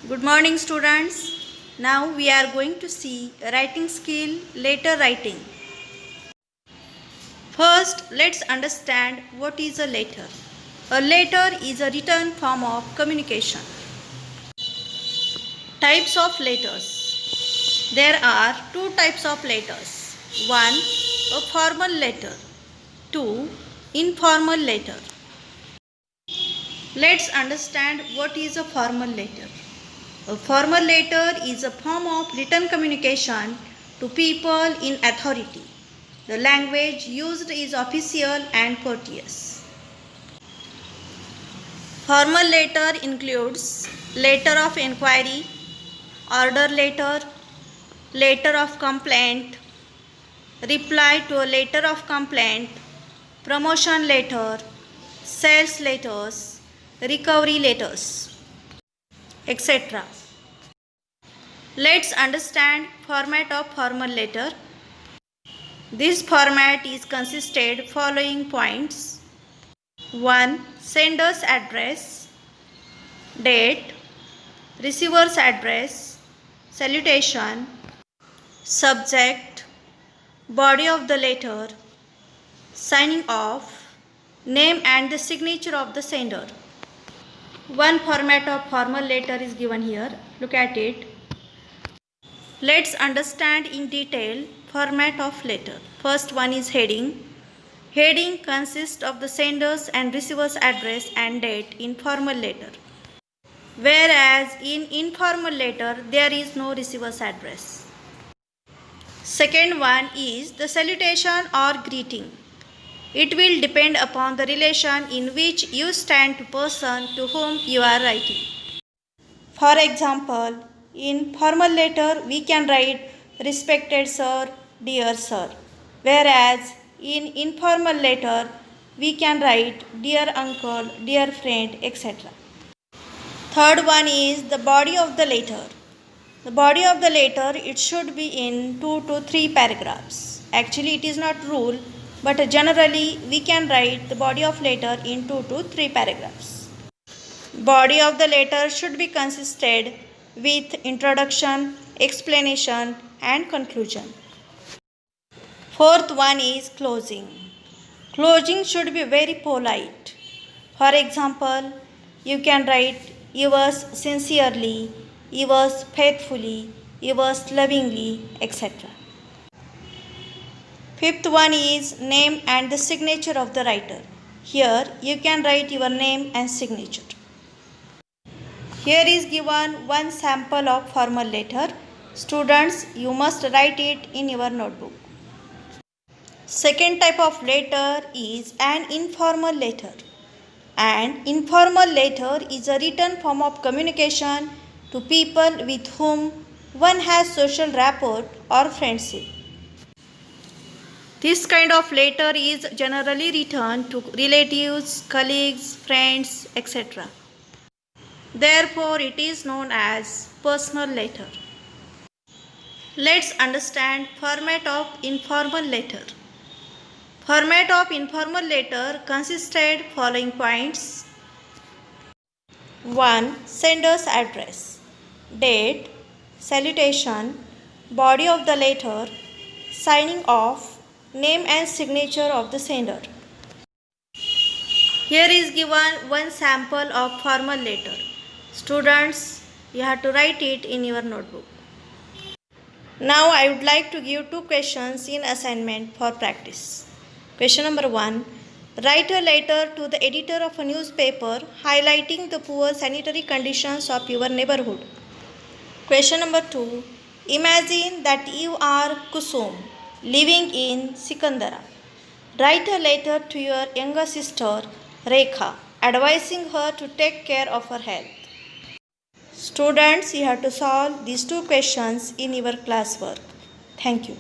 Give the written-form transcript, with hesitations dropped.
Good morning, students. Now we are going to see writing skill, letter writing. First, let's understand what is a letter. A letter is a written form of communication. Types of letters. There are two types of letters. One, a formal letter. Two, informal letter. Let's understand what is a formal letter. A formal letter is a form of written communication to people in authority. The language used is official and courteous. Formal letter includes letter of inquiry, order letter, letter of complaint, reply to a letter of complaint, promotion letter, sales letters, recovery letters, etc. Let's understand format of formal letter. This format is consisted following points. 1. Sender's address, date, receiver's address, salutation, subject, body of the letter, signing off, name and the signature of the sender. One format of formal letter is given here. Look at it. Let's understand in detail format of letter. First one is heading. Heading consists of the sender's and receiver's address and date in formal letter. Whereas in informal letter there is no receiver's address. Second one is the salutation or greeting. It will depend upon the relation in which you stand to person to whom you are writing. For example, in formal letter we can write respected sir, dear sir. Whereas in informal letter we can write dear uncle, dear friend, etc. Third one is the body of the letter. The body of the letter, it should be in 2 to 3 paragraphs. Actually it is not rule, but generally we can write the body of letter in 2 to 3 paragraphs. Body of the letter should be consisted with introduction, explanation and conclusion. Fourth one is closing. Closing should be very polite. For example, you can write yours sincerely, yours faithfully, yours lovingly, etc. Fifth one is name and the signature of the writer. Here you can write your name and signature. Here is given one sample of formal letter. Students, you must write it in your notebook. Second type of letter is an informal letter. An informal letter is a written form of communication to people with whom one has social rapport or friendship. This kind of letter is generally written to relatives, colleagues, friends, etc. Therefore, it is known as personal letter. Let's understand format of informal letter. Format of informal letter consisted following points. 1. Sender's address, date, salutation, body of the letter, signing off, name and signature of the sender. Here is given one sample of formal letter. Students, you have to write it in your notebook. Now I would like to give 2 questions in assignment for practice. Question number 1. Write a letter to the editor of a newspaper highlighting the poor sanitary conditions of your neighborhood. Question number 2. Imagine that you are Kusum, living in Sikandara. Write a letter to your younger sister Rekha, advising her to take care of her health. Students, you have to solve these 2 questions in your classwork. Thank you.